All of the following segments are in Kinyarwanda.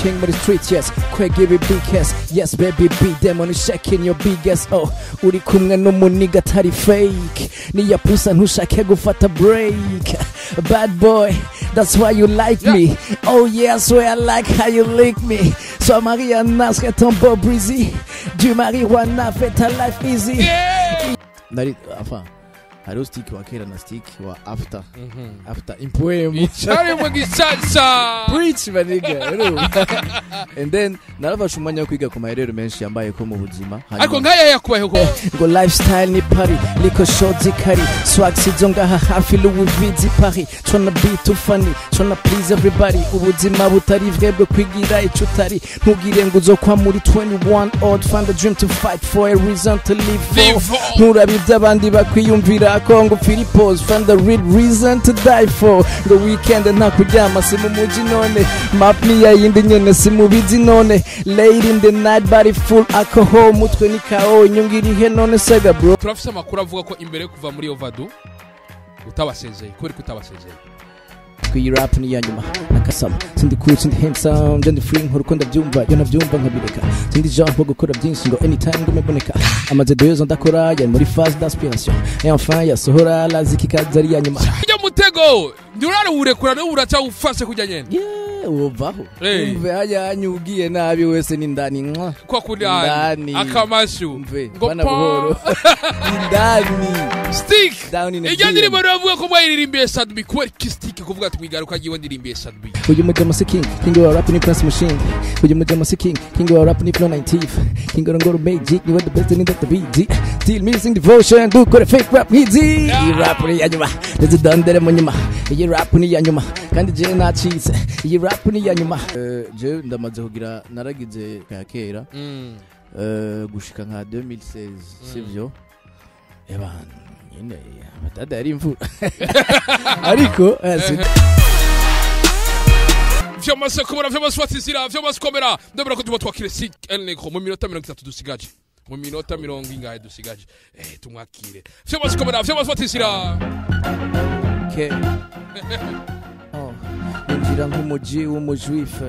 king with the streets, yes. Quick give it big ass, yes baby beat them on the shaking your big ass. Oh, uri kumwe n'umuniga tari fake. Niya pusa ntushake gufata break. Bad boy, that's why you like me. Oh yeah, I swear I like how you lick me. Sois Mariana, serait ton beau breezy. Du marijuana fait ta life easy. Enfin, hariho stick wa kera na stick wa after. After impwemu. Chari mwagisasa. Preach maniga. And then narafashe umwanya wo kwiga ku maherero menshi yambaye ko mu buzima. Ariko nkaya yakubayeho ko. Ngo lifestyle ni Paris, liko shoti kari. Swag sizonga hafi Louis Vuitton Paris. Tryna be too funny, tryna please everybody. Ubuzima butari vrebwe kwigira ico utari. Ntugire ngo uzokwa muri 21 odd, find a dream to fight for, a reason to live for. Nturabivye abandi bakwiyumvira Congo Philippos, find the real reason to die for. The weekend nta kuryama si mu muji none. Map ni ya yindi nyene si mu bizi none. Late in the night body full alcohol, mutwe ni kao inyungiri he none sega bro. Turafise amakuru avuga ko imbere kuva muri Ovadu utabasezeye, kuri kutabasezeye. Kwi rap ni yanyuma nakasama sindi cool sindi handsome ndi free nkurukonda byumva yo nabyumva nkabireka sindi genre wo gukora byinshi ngo anytime ngumeboneka amaze 2 ans ndakora ya muri phase d'inspiration et enfin yasohora laziki kazari yanyuma ya mutego ndurare urekura no uracha ufashe kujya nyene uvaho umve haya anyugiye nabi wese ni ndani kwa kudani akamashu ngo buhoro ndani stick down in the ijyandiri bari bavuga ko bayiririmbiye Sadbi kweri stick kuvuga ati mwigaruka giwe ndirimbiye Sadbi uyu mujama king wa rap ni press machine uyu mujama king wa rap ni flow 90 king ngoro magic you the best in the beat still missing devotion do got a fake rap easy rap ni yanyuma ndetse dandere mu nyuma iyi rap ni yanyuma kandi je nacize iyi rap ni yanyuma je ndamaze kugira naragize kera gushika nka 2016 sivyo ebana nyine abatada yari imvura ariko vyamaze kubona vyamaze watizira vyamaze komera ndabura ko tuba twakire Sick El Negro mu minota 30 dusigaje mu minota 40 ingahe dusigaje tumwakire vyamaze komera vyamaze watizira Injira nk'umuji w'umujuife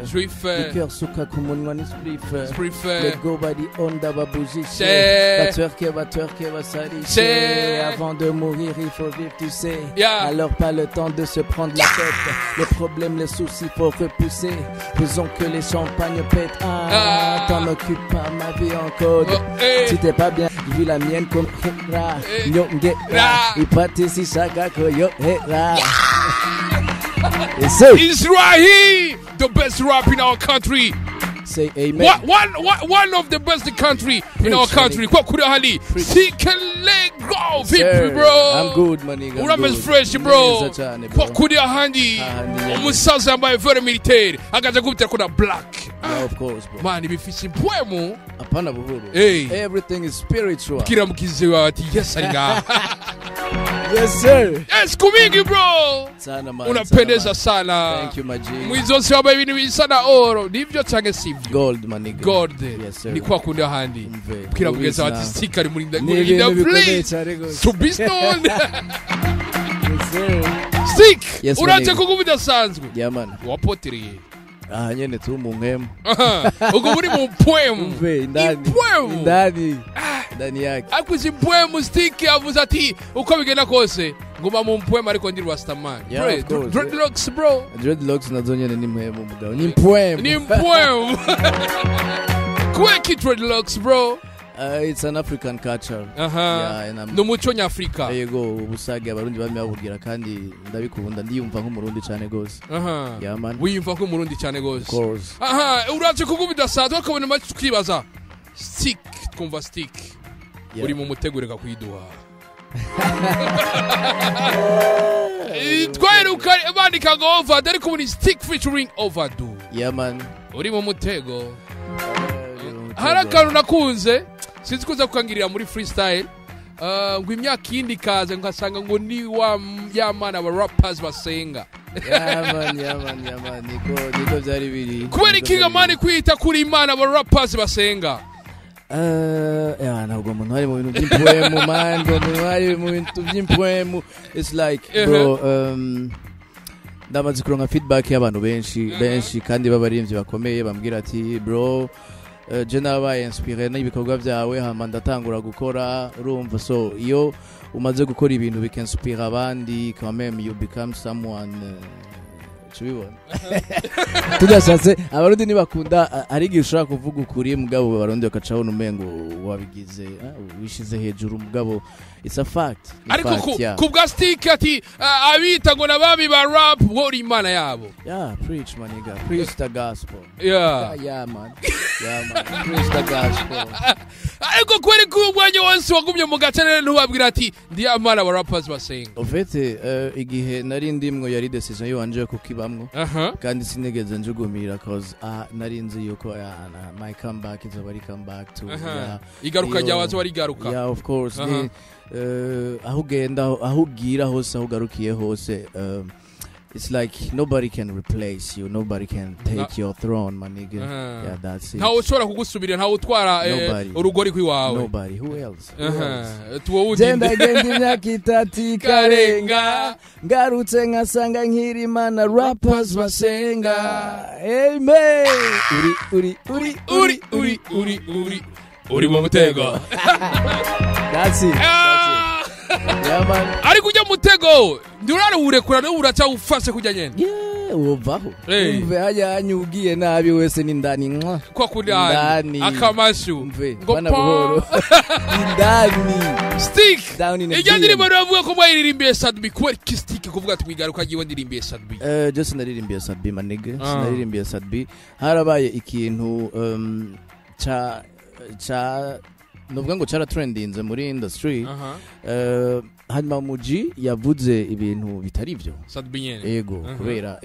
Ikeur suka ku munwa ni splife Let go by the onda babujishe Batwerke basarishe Avant de mourir il faut vivre tu sais Alors pas le temps de se prendre la tête Les problèmes, les soucis faut repousser Faisons que les champagnes pètent t'en occupe pas ma vie en code Si t'es pas bien, vis la mienne comme Hera Nyongera Ipati si shaka koyo Hera He's right here, the best rap in our country. Say amen. One of the best in the country in our country. Kwa kuri hali. Sick El Negro, vipi bro? I'm good, my nigga. Urame fresh bro. Kwa kuri handi. Umusaza ambaye very military. Akaja kubitera kuna black. Of course, bro. Man, ibifisi mpwemu. Apana buhuru. Everything is spiritual. Kira mkiziwa ati yes alinga. Yes sir. Yes kumingi bro. Sana man. Unapendeza sana. Thank you my G. Mwizosi waba ibintu bisana oro. Nivyo change sivyo. Gold my nigga. Gold. Yes sir. Ni kwa kundi handi. Kira mugeza wati sticker ni muri the place. To be stoned. Yes sir. Stick. Yes, urache kugubida sanzwe. Yeah man. Wapoteriye. Nyene tu mu nkemu. Uko muri mu poem. Ndani. Ndani yake. Akuzi poem stick avuze ati uko bigenda kose ngoma mu poem ariko ndi Rastaman. Dreadlocks bro. Dreadlocks nazo nyene ni muhemu mugabo. Ni poem. Kweki dreadlocks bro. It's an African culture. No muco nyafrika. Yego ubusage abarundi bamwe babubwira kandi ndabikunda ndiyumva nk'umurundi cyane gose. Yeah man. Wiyumva nk'umurundi cyane gose. Of course. Uraje kugubida saa twakabona make tukibaza. Stick twumva stick. Uri mu mutegureka kwiduha. Twaheruka bandika ngo Overdue ariko muri Stick featuring Overdue. Yeah man. Uri mu mutego. Harakantu nakunze sinzi kuza kukangirira muri freestyle ngo imyaka yindi kaze ngasanga ngo ni wa yamana aba rappers basenga. Yeah man niko byari biri. Kubera ikingamani kwita kuri imana aba rappers basenga. Ntabwo umuntu ari mu bintu by'impoemu man, umuntu ari mu bintu by'impoemu. It's like bro ndamaze kuronka feedback y'abantu benshi kandi babaririmbyi bakomeye bambwira ati bro je nabaye inspiré n'ibikorwa byawe hama ndatangura gukora urumva so iyo umaze gukora ibintu bikinspira abandi quand même you become someone tubibona tudashatse abarundi nibakunda ari gishaka kuvuga ukuri mugabo abarundi bakacaho numengo wabigize wishize hejuru mugabo it's a fact ariko kubwa stick ati abita ngo nababi ba rap wori imana yabo preach my nigga preach the gospel man preach the gospel ariko kweri kumwanya wose wagumye mu gace ntubabwira ati ndi amana ba rappers basenga ofete igihe nari ndimwo yari decision yanje kukibamwo kandi sinigeze njugumira cause nari nzi yuko my comeback is a comeback to igaruka ryawazo wari garuka of course aho genda aho gira hose aho garukiye hose it's like nobody can replace you, nobody can take your throne, my nigga. That's it. Nta ushobora kugusubira, nta utwara urugori kwiwawe. Nobody. Who else? Jenda gendi imyaka itatu karenga ngarutse nkasanga nkiri mana rappers basenga. Amen. Uri mu mutego. That's it. Ari kujya mutego ndurare urekura no uraca ufashe kujya nyene uvaho umve hajya anyugiye nabi wese ni ndani mwa kwa kudani akamashu bana buhoro ndani stick ijya ndirimbo ravuga ko mwiririmbiye Sadbi kwa stick kuvuga twigaruka giwe ndirimbiye Sadbi just naririmbiye Sadbi manige naririmbiye Sadbi harabaye ikintu cha nubwo ngo cara trendinze muri industry hanyuma muji yavuze ibintu bitari byo Sadbi nyene yego kubera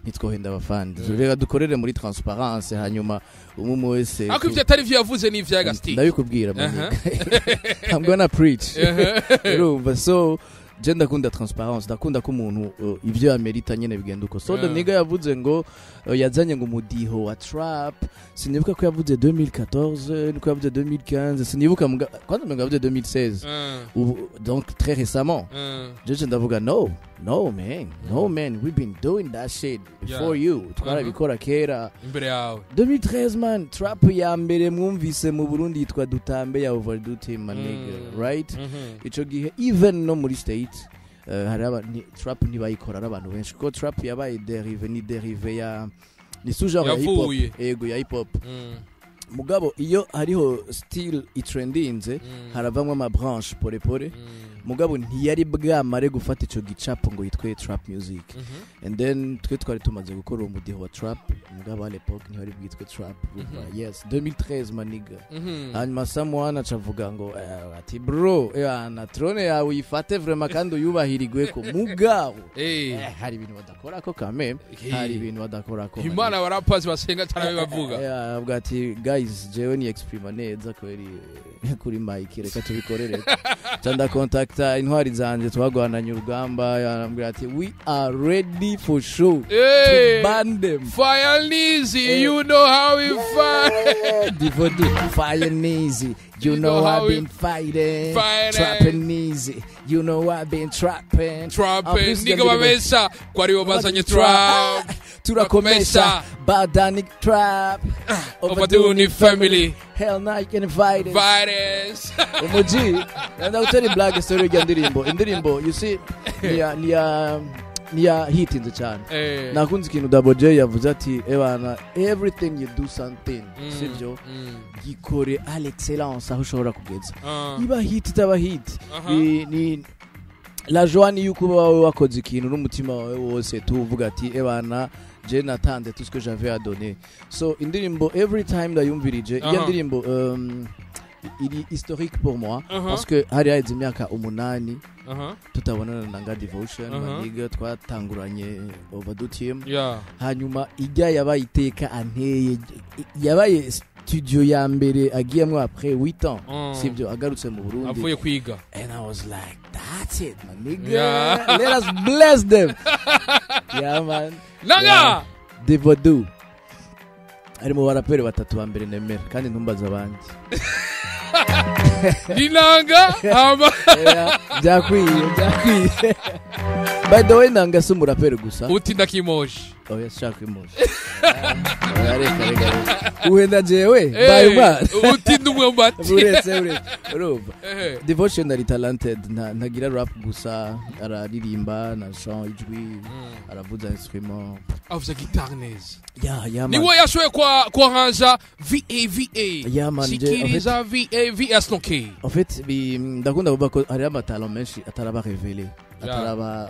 nitwohenda abafandi reka dukorere muri transparence hanyuma umwe wese ako ivyo atari byo yavuze ni ivya Gasti ndabikubwira I'm gonna preach urumva so je ndakunda transparence ndakunda ko umuntu ivyo amerita nyene bigenda uko so the nigga yavuze ngo yazanye ngo umudiho wa trap sinibuka ko yavuze 2014 ko yavuze 2015 sinibuka quand même yavuze 2016 donc très récemment je ndavuga no man we've been doing that shit before you twarabikora kera imbere yawe 2013 man trap ya mbere mwumvise mu Burundi yitwa Dutambe ya Overdo Team my nigga right ico gihe even no muri state haraba trap ntibayikora abantu benshi ko trap yabaye derive ya ni sous-genre ya hip hop ego ya hip hop mugabo iyo hariho still itrendinze haravamwe ama branche pore mugabo ntiyari bwamare gufata ico gicapo ngo yitwe trap music and then twe twari tumaze gukora umudiho wa trap mugabo à l'époque ntiyari bwitwe trap yes 2013 maniga hanyuma someone acavuga ngo ati bro na trone yawe ifate vraiment kandi uyubahirigwe ko mugabo hari ibintu badakora ko kame hari ibintu badakora ko Imana wa rappers basenga cyane bavuga avuga ati guys jewe ni exprime neza kweri kuri mic reka tubikorere cyanda contact intwari zanje twagwananye urugamba yarambwira ati we are ready for show to ban them fire easy you know how we fight Devodu fire easy you know I've been fighting trapping easy you know I've been trapping nigga babesha kwari wabazanye trap turakomesha badanic trap Overdo family hell night invited virus umuji nda utari black story ya indirimbo you see niya hit in the channel nakunze ikintu Double J yavuze ati ebana everything you do something sivyo gikore à l'excellence aho ushobora kugeza iba hit taba hit ni la joie ni yuko wawe wakoze ikintu n'umutima wawe wose tuvuga ati ebana je natanze tout ce que j'avais à donner so indirimbo every time ndayumvirije iyo ndirimbo il historique pour moi parce que hari yaje imyaka 8 tutabonana na Nga Devotion maniga twatanguranye Overdo Team hanyuma ijya yabaye iteka anteye yabaye studio ya mbere agiyemwe après 8 ans sivyo agarutse mu Burundi avuye kwiga and I was like that's it my nigga let us bless them yeah man Nanga Devodu ari mu baraperi batatu ba mbere nemera kandi ntumbaza abandi Ninanga byakwiye by the way nanga se umuraperi gusa uti ndakimoshi oya shaka imoshi reka uwenda jewe bayuma uti ndumwambati uretse urumva devotion ari talented ntagira rap gusa araririmba na chant ijwi aravuza instrument avuza guitar neza ya niwe yashoye kwa hanja VAVA ya man sikiriza VAVA snoke en fait ndakunda kuvuga ko hari amatalent menshi ataraba révélé ataraba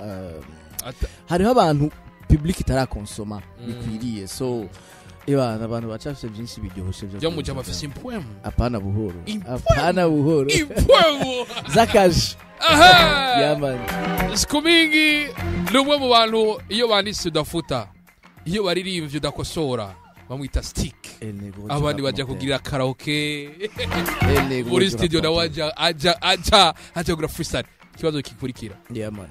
hariho abantu public itarakonsoma bikwiriye so abantu bacafise byinshi biryoshye byo muja bafise impwemu apana buhoro impwemu zakaje man sikumingi lumwe mu bantu iyo banditse udafuta iyo baririmbye udakosora bamwita stick abandi bajya kugira karaoke muri studio nawe aja gura freestyle kibazo kikurikira man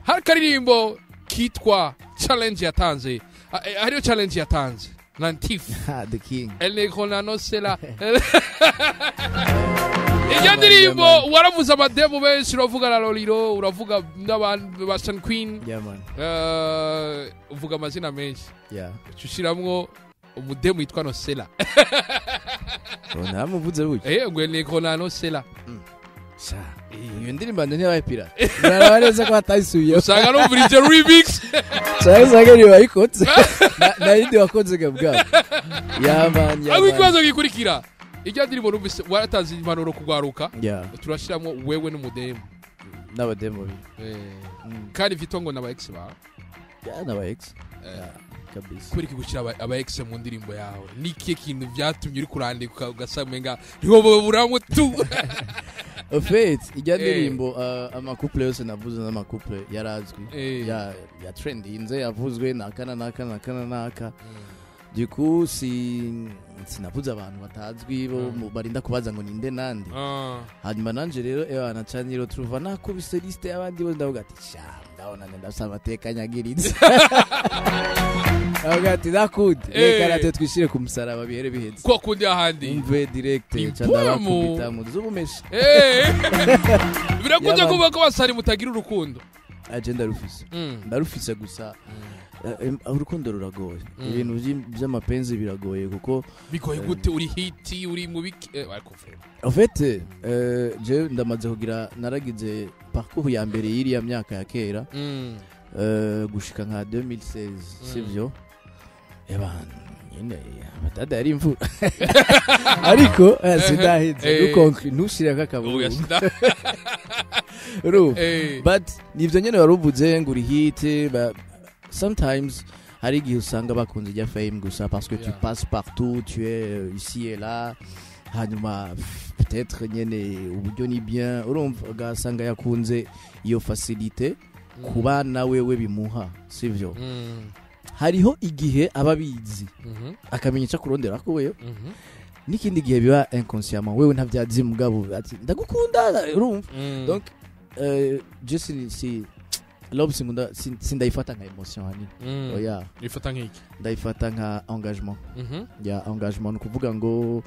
hari karirimbo kitwa challenge yatanze hariyo challenge yatanze Nantif the king El Negro Nano Sela iyo ndirimbo waravuze amademo benshi uravuga na Loliro uravuga n'abantu ba Sun Queen uvuga amazina menshi ushiramwo umudemo yitwa Nosela namuvuze buke ngo El Negro Nano Sela iyo ndirimbo ntiyabaye pirate narabareze ko atayisubiye usanga no muri the remix cyangwa ni bayikotse nayindi wakoze gabwa man aho ikibazo gikurikira ijya ndirimbo numvise waratanze impanuro kugwaruka turashiramo wewe n'umudemo n'abademo kandi vitongo n'aba ex ba n'aba ex kabisa kuri kigushira aba ex mu ndirimbo yawe niki kintu byatumye uri kurandika ugasamenga ntiwo buramu tu en fait ijya ndirimbo amakouple yose navuze n'amakouple yarazwi ya trendinze yavuzwe naka du coup sinavuze abantu batazwi bo barinda kubaza ngo ninde nandi hanyuma nanje rero nacaniro truva nakubise liste y'abandi bo ndavuga ati ndabona ndasaba tekanyagiritse agati dakude karate twishire ku musaraba bihere biheze ko kundi ahandi umve direct cyandaba kubita mu zubumeshe birakunze kuvuga ko basari mutagira urukundo agenda ndarufise gusa urukundo ruragoye ibintu by'amapenzi biragoye kuko bigoye gute uri hiti uri mu biki en fait je ndamaze kugira naragize parcours ya mbere yiri ya myaka ya kera gushika nka 2016 sivyo nyine abatada yari imvura ariko sindahize ukonkri ntushira kakaburu but nivyo nyene waruvuze ngo uri hit sometimes hari igihe usanga bakunze ijya fame gusa parce que tu passes partout tu es ici et là hanyuma peut-être nyene uburyo ni bien urumva ugasanga yakunze iyo facilité kuba nawe bimuha sivyo hariho igihe ababizi akamenyesha kurondera ko wewe n'ikindi gihe biba inconsciemment wewe ntavyazi mugabo ati ndagukunda urumva donc je si love sindaifata nka emotion hani oya ifata nk'iki ndaifata nka engagement ya engagement kuvuga ngo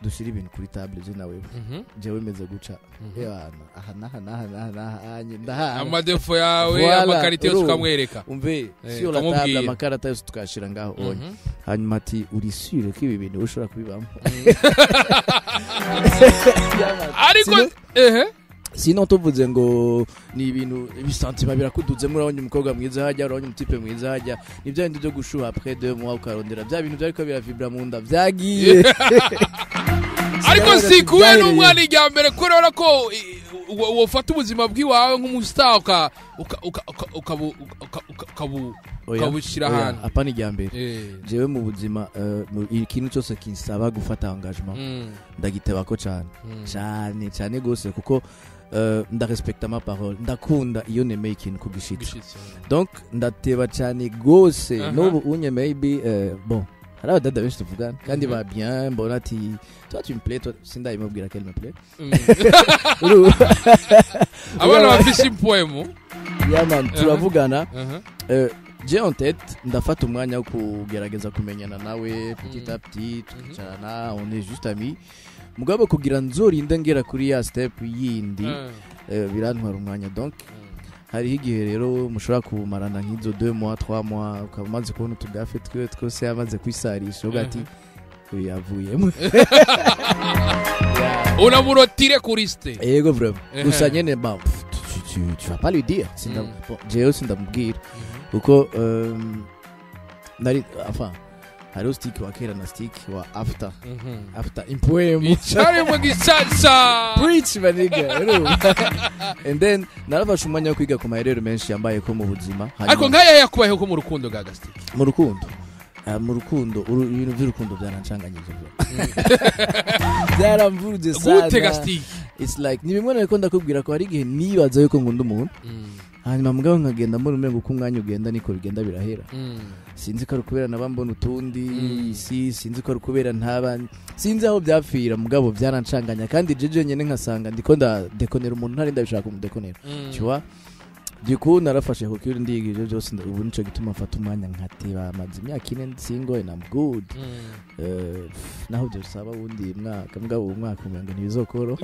dushira ibintu kuri table je nawe jewe meze guca aha amadefo yawe amakarite yose ukamwereka umve sur la table amakarata yose tukashira ngaho onye hanyuma ati uri sure ko ibi bintu ushobora kubibamo ariko sino tuvuze ngo ni ibintu ibisantima birakuduze murabonye umukobwa mwiza hajya urabonye umutipe mwiza hajya nibyo bindi byo gushuha après 2 mois ukarondera bya bintu byariko biravibra mu nda vyagiye ariko sikuwe n'umwana ijya mbere kurora ko wofata ubuzima bw'iwawe nk'umustar ukabushira hano apana ijya mbere jewe mu buzima ikintu cyose kinsaba gufata engagement ndagiteba ko cyane gose kuko ndarespecta ma parole ndakunda iyo nemeye ikintu kugishitsa donc ndateba cyane gose n'ubu unye maybe bon hari abadada benshi tuvugana kandi ba bien mbona ati toi tu me plais toi sindayimubwira qu'elle me plaît abana bafise impwemo man turavugana j'ai en tête ndafata umwanya wo kugerageza kumenyana nawe petit à petit tukicarana on est juste amis mugabo kugira nzorinde ngera kuri ya step yindi birantwara umwanya donc hariho igihe rero mushobora kumarana nk'izo 2 mois 3 mois ukaba umaze kubona utugafe twe twose yamaze kwisarisha ugati yavuyemo unamurotire kuri ste yego vraiment gusa nyene ba tu vas pas lui dire Jeo sindamubwira uko nari enfin hariho stick wa kera na stick wa after impwemu icyari mu gisasa preach maniga and then narafashe umwanya wo kwiga ku maherero menshi yambaye ko mu buzima ariko nkaya yakubayeho ko mu rukundo ga stick mu rukundo ibintu by'urukundo byarancanganyije byaramvuruje sana gute ga stick it's like ni bimwe nariko ndakubwira ko hari igihe nibaza yuko ngunda umuntu hanyuma mugabo nkagenda mbona umengo uko umwanya ugenda niko bigenda birahera sinzi ko ari kubera nabambona utundi sinzi ko ari kubera ntaba sinzi aho byapfira mugabo byarancanganya kandi jeje nyene nkasanga ndiko ndadekonera umuntu ntari ndabishaka kumudekonera cywa Diku narafashe ko kiri ndigije byose ubu nico gituma mfata umwanya nkateba amazi imyaka 4 single and I'm good naho byo saba wundi mwaka mugabo umwaka umengo ntibizokoro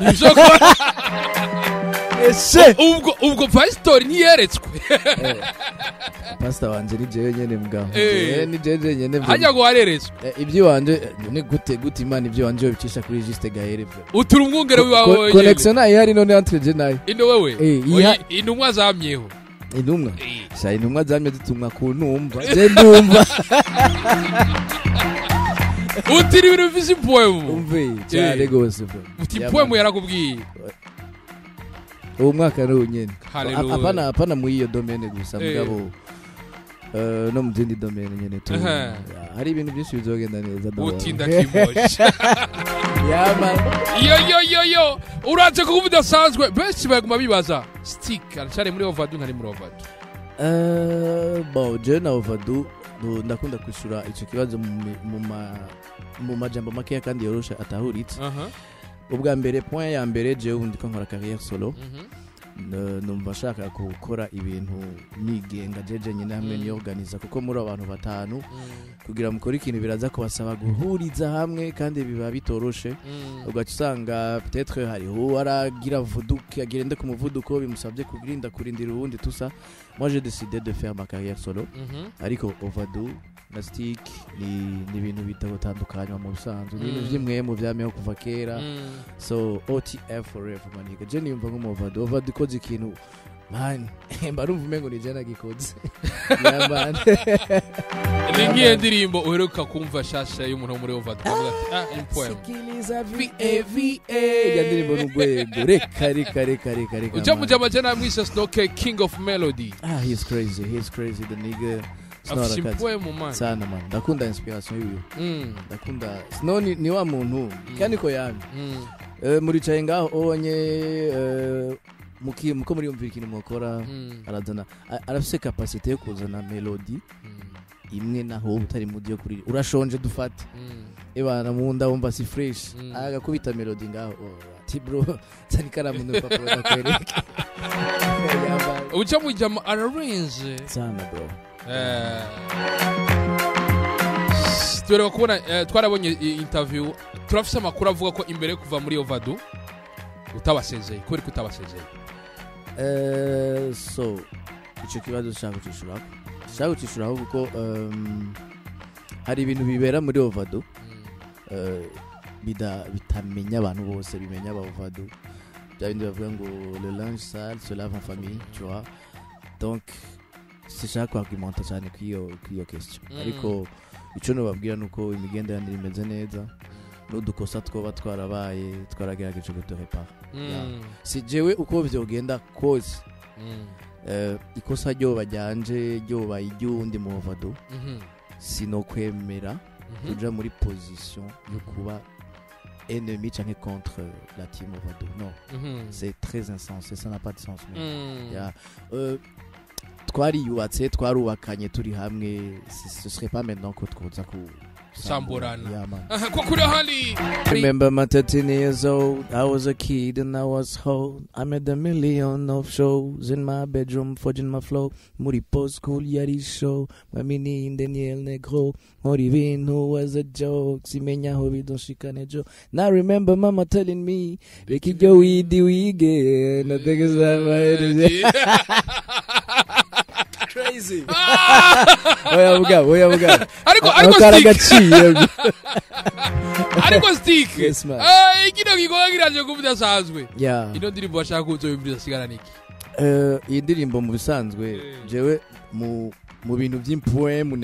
ese ubwo pastor ntiyeretswe pastor wanje ni jewe nyene mugabo ni jeje nyene hajya ngo wareretswe ibyo wanje ni gute imana ibyo wanje bicisha kuri Juste Gahere utura umwungere wawe connection nayo hari none entre je nayo ino wewe intumwa zamyeho intumwa sai intumwa zamye zitumwa ku numva je ndumva utiri ibintu visi poemu umve cyane gose uti poemu yarakubwiye uwo mwaka no nyene apana mu iyo domaine gusa mugabo no mu zindi domaine nyene tu hari ibintu byinshi bizogenda neza utinda kimoje yama yo uraje kuvuga udasanzwe benshi baguma bibaza stick aracari muri Overdue ntari muri Overdue bon je na Overdue ndakunda kwishura ico kibazo mu majambo make kandi yorosha atahuritse ubwa mbere point ya mbere je undi ko nkora carrière solo numva shaka gukora ibintu nigenga jeje nyine hamwe ni organiza kuko muri abantu batanu kugira mukora ikintu biraza kubasaba guhuriza hamwe kandi biba bitoroshe ugasanga peut-être hari waragira vuduke agirende ku muvuduko bimusabye kurindira ubundi tusa moi j'ai décidé de faire ma carrière solo ariko Overdue na stick ni ibintu bitandukanye mu busanzwe ibintu byimwe mu byameho kuva kera so OTF forever maniga je niyumva nko Overdue koze ikintu man mbarumva umengo ni jana gikoze yambana ningiye ndirimbo uheruka kumva shasha y'umuntu muri Overdue kuvuga ati impoem sikiliza VAVA ya ndirimbo n'ugwego reka uja mujama jana mwisa Snoke King of Melody he's crazy the nigga sana man ndakunda inspiration yiwe ndakunda sinoni ni wa muntu kandi ko yami muri caye ngaho onye muko muri umvira ikintu mukora arazana arafise capacité yo kuzana melody imwe naho utari mu dio kuri urashonje dufate ebana munda wumva si fresh agakubita melody ngaho ati bro tsani karamu no papuro nakwereka uca mujama arrange sana bro tureba kubona twarabonye interview turafise amakuru avuga ko imbere kuva muri Overdue utabasezeye kubera ko utabasezeye so icyo kibazo ushaka kucishuraho kuko hari ibintu bibera muri Overdue bitamenya abantu bose bimenya aba Overdue bya bindi bavuga ngo le linge sale se lave en famille tu vois donc sishaka kwagimenta cyane kwiyo question ariko ico no babwira nuko imigenderanire imeze neza n'udukosa twoba twarabaye twaragerageje gutorepara si jewe uko vyogenda kose ikosa ryo bajyanje ryo bayundi mu Overdue sinokwemera kuja muri position yo kuba ennemi canke contre la team Overdue non c'est très insensé ça n'a pas de sens twariyubatse twarubakanye turi hamwe ce serait pas maintenant ko twoza Samburana. Yeah, man. Kwa kuri hali Remember my 13 years old, I was a kid and I was old. I made a million of shows in my bedroom, forging my flow. Muri post school yari show, mamini in Daniel Negro. Muri vin who was a joke, simenya ho bidonshikane jo. Now remember mama telling me, Bekijo widi wige, nothing is that crazy. Oya buga. Ariko stick. Yes, man. Ikino gikogira kubyasazwe. Yeah. Ino ndirimbo bashaka kuzoyumvira sigara niki. Iyi ndirimbo mu bisanzwe jewe mu bintu by'impoème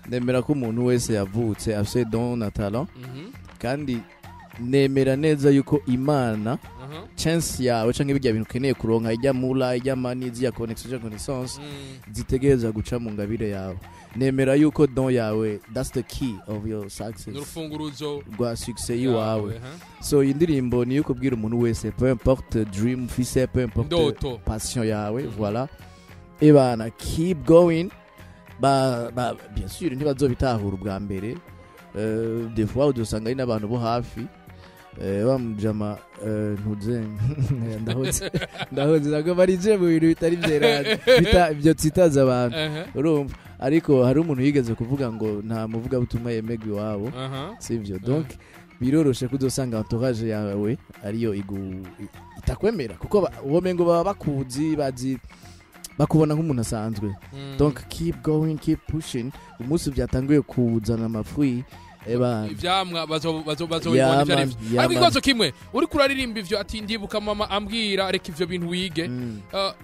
nemera ko umuntu wese yavutse afite don na talent kandi nemera neza yuko Imana chance yawe canke bijya bintu ukeneye kuronka ijya mula ijya mani ya connection connaissance zitegereza guca mu ngabire yawe. Nemera yuko don yawe, that's the key of your success, n'urufunguruzo rwa success yawe. So indirimbo ni yuko bwira umuntu wese, peu importe dream fise, peu importe passion yawe, voilà, et bana keep going. Bien sûr ntibazobitahura ubwa mbere, des fois udusanga ari n'abantu bo hafi bamujama ntuze ndahoze nako barije mu bintu bitari byerana ibyo tsitaza abantu urumva, ariko hari umuntu yigeze kuvuga ngo nta muvuga butuma yemegwa iwabo, sivyo? Donc biroroshe kudosanga entourage yawe ariyo itakwemera kuko uwo mengo baba bakuzi bazi bakubona nk'umuntu asanzwe. Donc keep going, keep pushing. Umunsi byatanguye kuzana amafui ivyamwa bazobibona vyari. Ariko ikozo kimwe uri kuraririmba ivyo ati ndibuka mama ambwira reka ivyo bintu wige,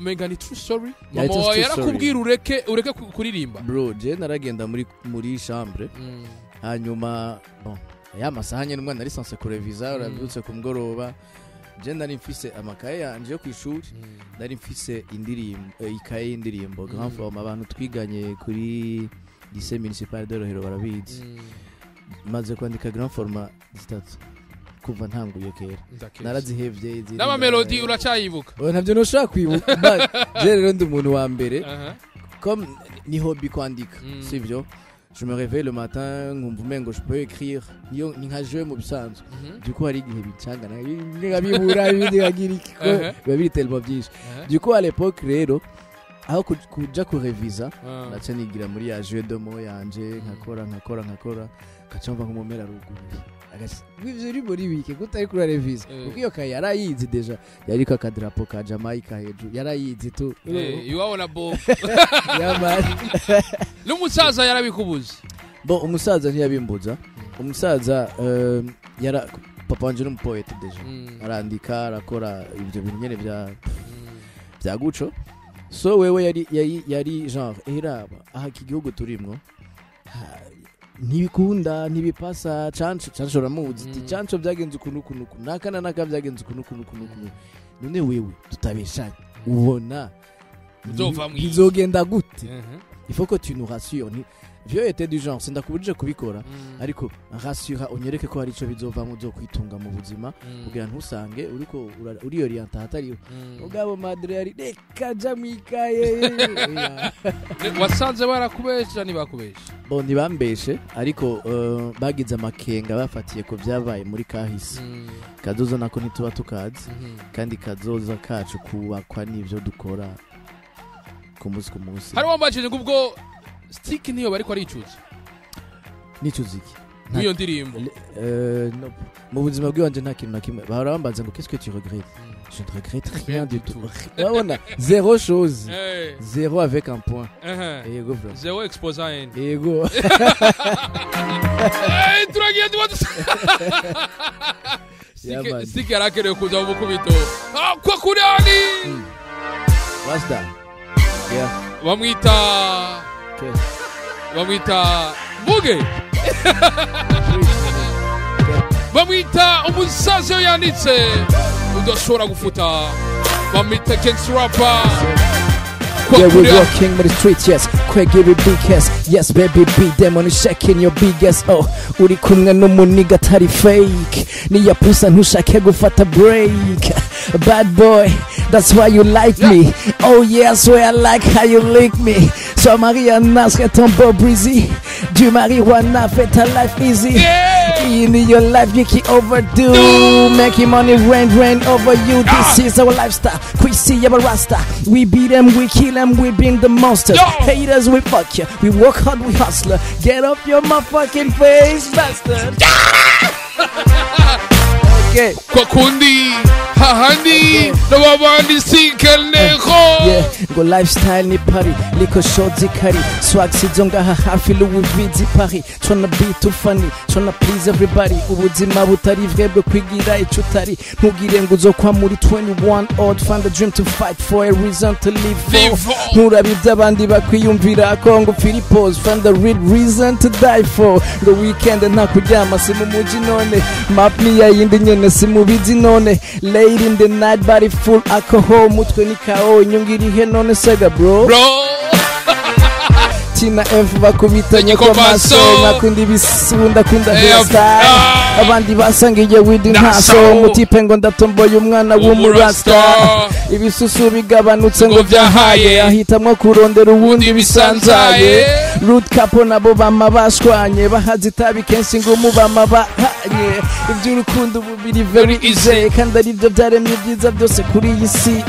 menga ni true story. Mama yarakubwira ureke kuririmba. Bro, je naragenda muri chambre, hanyuma bon ya masahanye n'umwana ari sanse kurevisa, urabyutse ku mugoroba, je nari mfise amakaye yanje yo kwishuri, nari mfise indirimbo ikaye y'indirimbo grand forme abantu twiganye kuri lycée municipal de Rohero barabizi. Maze kwandika grand format zitatu kuva ntanguye kera, narazihevye n'ama melody uracayibuka. Ntabyo noshaka kwibuka. Je rero ndi umuntu wa mbere comme ni hobby kwandika, sivyo? Je me réveille le matin, nkumva umengo je peux écrire, ni nka jouer mu bisanzwe. Du coup hari igihe bicangana ngabibura ibindi gagira iki ko biba tellement byinshi. Du coup à l'époque rero aho kuja kurevisa naca nigira muri ya jeu de mots yanje, nkakora kacomba nk'umumera ruguru ivyo uri muri wike gutari kuri revisa kuko iyo kaye yarayizi deja, yariko akadrapo ka Jamaica hejuru yarayizi tu iwabona bo yamani. N'umusaza yarabikubuza. Bon umusaza ntiyabimbuza, umusaza papa wanje n'umupoete deja, arandika arakora ivyo bintu nyene bya guco. So wewe yari genre iraba aha igihugu turimwo ntibikunda ntibipasa canco ramuzi ti canco byagenze ukuntu naka byagenze ukuntu none wewe tutabeshanye ubona bizogenda gute? Il faut que tu nous rassures. Vieux était du genre sindakubuje kubikora ariko rassura unyereke ko hari ico bizovamo zo kwitunga mu buzima kugira ntusange uriko uri orienta hatari ugabo madre yari reka jamikaye. Wasanze barakubesha ntibakubesha? Bon ntibambeshe ariko bagize amakenga bafatiye ko byabaye muri kahise. Kazoza nako ntituba tukazi kandi kazoza kacu kubakwa n'ivyo dukora ku munsi. Hari wambajije ngubwo stick niyo bariko aricuza nicuziki niyo ndirimbo mu buzima bwanje nta kintu nakimwe bahora bambaza ngo qu'est-ce que tu regrettes? Je ne regrette rien du tout. Wabona zéro chose, zéro avec un point. Yego bro, zéro exposant yego. Turagiye stick yarakere kuza mu kubito kwa kurani. What's that? Yeah. Bamwita Muge. Bamwita umusazi yanditse udashobora gufuta. Bamwita Gangsta Rapper. Yeah, we're walking with the streets, yes. Quick, give it big yes. Yes, baby, beat them on the shaking your biggest. Oh, uri kumwe n'umuniga tari fake. Niya pusa ntushake gufata break. Bad boy, that's why you like me. Oh yeah, I swear I like how you lick me. So Maria Nasre ton beau breezy. Du marijuana fait ta life easy. Yeah. In your life you can overdo. Making money rain over you. This is our lifestyle. We see our rasta. We beat them, we kill them, we bring the monsters. Yo. Haters, we fuck you. We work hard, we hustler. Get up your motherfucking face, bastard. Okay. Kwa kundi hahandi na wabandi sikeleko. Yeah, go lifestyle ni party, liko short zikari, swag sizonga hafi Louis V zipari. Tryna be too funny, tryna please everybody. Ubuzima butari vrebwe kwigira icutari. Ntugire ngo uzokwa muri 21 odd, find a dream to fight for, a reason to live for. Nturabe iby'abandi bakwiyumvira ko ngo Philippos, find the real reason to die for. Ngo weekend nta kuryama si mu muji none, map ni ya yindi nyene si mu bizi none. Late in the night body full alcohol, mutwe ni kao nyungiri he none saga bro. Tina F bakubitanye kwa maso, nakundi bisunda kunda hairstyle. Abandi basangiye with ntaso, mutipe ngo ndatomboye umwana w'umurasta. Ibisusu bigabanutse ngo byahaye, ahitamwe kurondera ubundi bisanzaye. Root capo nabo bama bashwanye, bahazi tabi kenshi ngo mubama bahanye. Iby'urukundo bubiri very easy, kandi ari byo byaremye byiza byose kuri iyi si.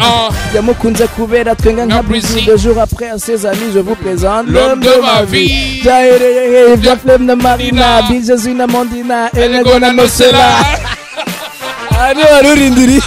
Yamukunze kubera twenga nka Brazil. Le jour après à ses amis je vous présente l'homme de ma vie. Jahereye bya flemme na Marina, Bijesu na Mondina, Elego na Nosela. Ari warurindiri.